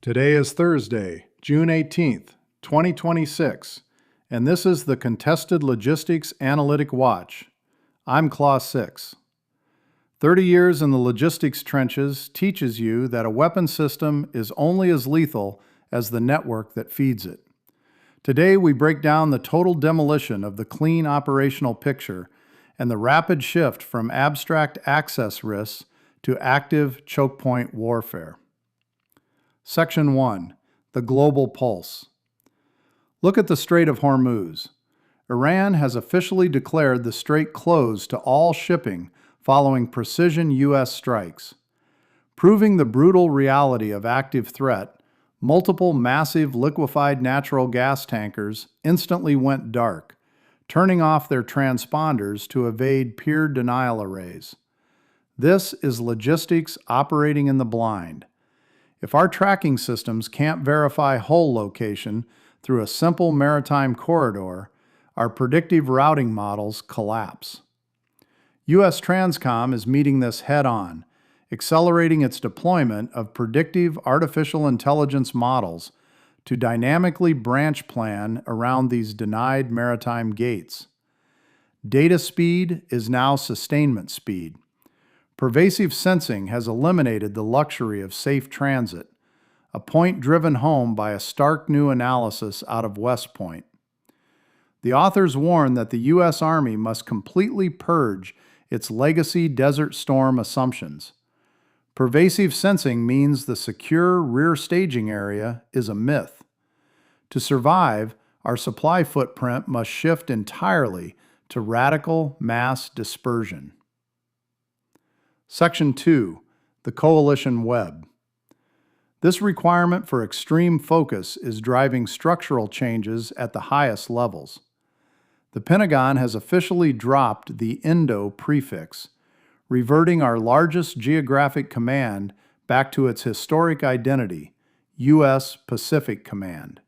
Today is Thursday, June 18th, 2026, and this is the Contested Logistics Analytic Watch. I'm Claus 6. 30 years in the logistics trenches teaches you that a weapon system is only as lethal as the network that feeds it. Today we break down the total demolition of the clean operational picture and the rapid shift from abstract access risks to active choke point warfare. Section 1. The Global Pulse. Look at the Strait of Hormuz. Iran has officially declared the strait closed to all shipping following precision U.S. strikes. Proving the brutal reality of active threat, multiple massive liquefied natural gas tankers instantly went dark, turning off their transponders to evade peer denial arrays. This is logistics operating in the blind. If our tracking systems can't verify hull location through a simple maritime corridor, our predictive routing models collapse. U.S. Transcom is meeting this head-on, accelerating its deployment of predictive artificial intelligence models to dynamically branch plan around these denied maritime gates. Data speed is now sustainment speed. Pervasive sensing has eliminated the luxury of safe transit, a point driven home by a stark new analysis out of West Point. The authors warn that the U.S. Army must completely purge its legacy Desert Storm assumptions. Pervasive sensing means the secure rear staging area is a myth. To survive, our supply footprint must shift entirely to radical mass dispersion. Section 2. The Coalition Web. This requirement for extreme focus is driving structural changes at the highest levels. The Pentagon has officially dropped the Indo prefix, reverting our largest geographic command back to its historic identity, U.S. Pacific Command.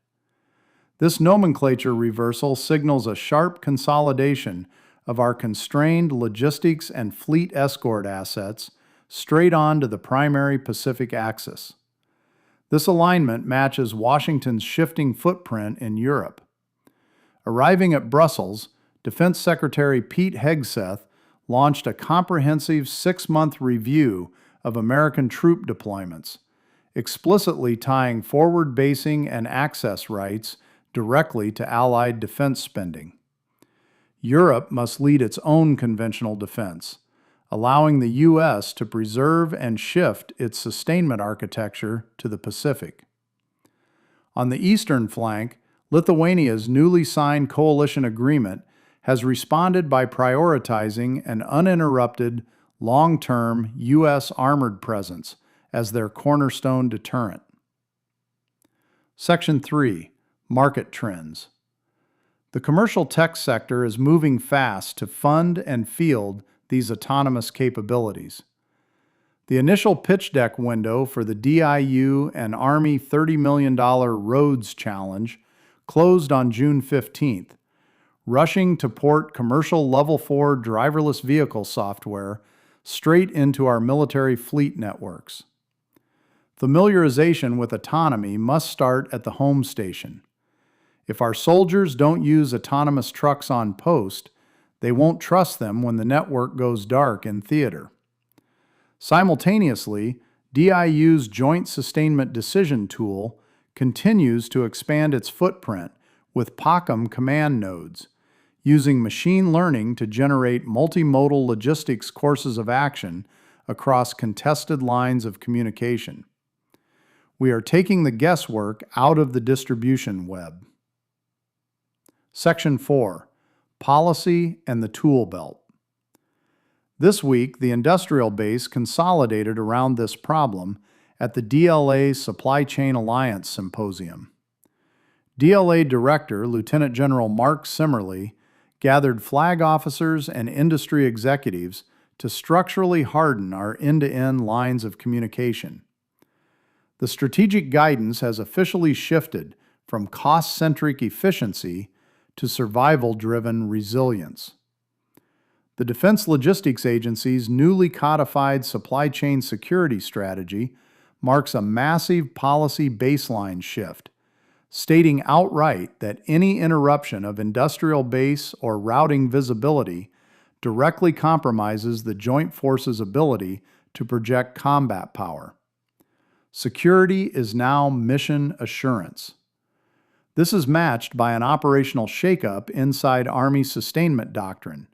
This nomenclature reversal signals a sharp consolidation of our constrained logistics and fleet escort assets straight on to the primary Pacific axis. This alignment matches Washington's shifting footprint in Europe. Arriving at Brussels, Defense Secretary Pete Hegseth launched a comprehensive 6-month review of American troop deployments, explicitly tying forward basing and access rights directly to Allied defense spending. Europe must lead its own conventional defense, allowing the U.S. to preserve and shift its sustainment architecture to the Pacific. On the eastern flank, Lithuania's newly signed coalition agreement has responded by prioritizing an uninterrupted, long-term U.S. armored presence as their cornerstone deterrent. Section 3. Market Trends. The commercial tech sector is moving fast to fund and field these autonomous capabilities. The initial pitch deck window for the DIU and Army $30 million Roads Challenge closed on June 15th, rushing to port commercial Level 4 driverless vehicle software straight into our military fleet networks. Familiarization with autonomy must start at the home station. If our soldiers don't use autonomous trucks on post, they won't trust them when the network goes dark in theater. Simultaneously, DIU's Joint Sustainment Decision tool continues to expand its footprint with PACOM command nodes, using machine learning to generate multimodal logistics courses of action across contested lines of communication. We are taking the guesswork out of the distribution web. Section 4. Policy and the Tool Belt. This week, the industrial base consolidated around this problem at the DLA Supply Chain Alliance Symposium. DLA Director Lieutenant General Mark Simmerly gathered flag officers and industry executives to structurally harden our end-to-end lines of communication. The strategic guidance has officially shifted from cost-centric efficiency to survival-driven resilience. The Defense Logistics Agency's newly codified supply chain security strategy marks a massive policy baseline shift, stating outright that any interruption of industrial base or routing visibility directly compromises the Joint Forces' ability to project combat power. Security is now mission assurance. This is matched by an operational shakeup inside Army sustainment doctrine,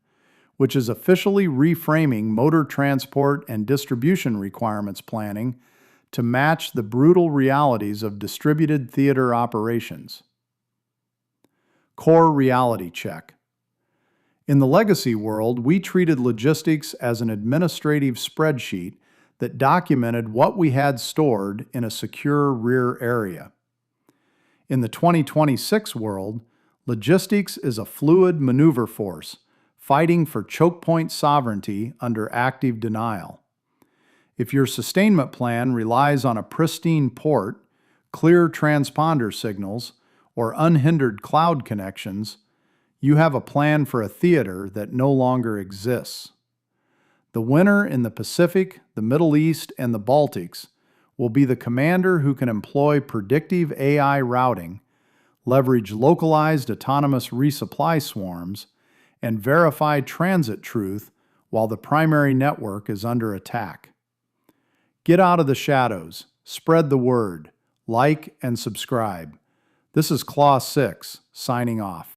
which is officially reframing motor transport and distribution requirements planning to match the brutal realities of distributed theater operations. Core reality check. In the legacy world, we treated logistics as an administrative spreadsheet that documented what we had stored in a secure rear area. In the 2026 world, logistics is a fluid maneuver force, fighting for choke point sovereignty under active denial. If your sustainment plan relies on a pristine port, clear transponder signals, or unhindered cloud connections, you have a plan for a theater that no longer exists. The winner in the Pacific, the Middle East, and the Baltics will be the commander who can employ predictive AI routing, leverage localized autonomous resupply swarms, and verify transit truth while the primary network is under attack. Get out of the shadows, spread the word, like and subscribe. This is Claw 6, signing off.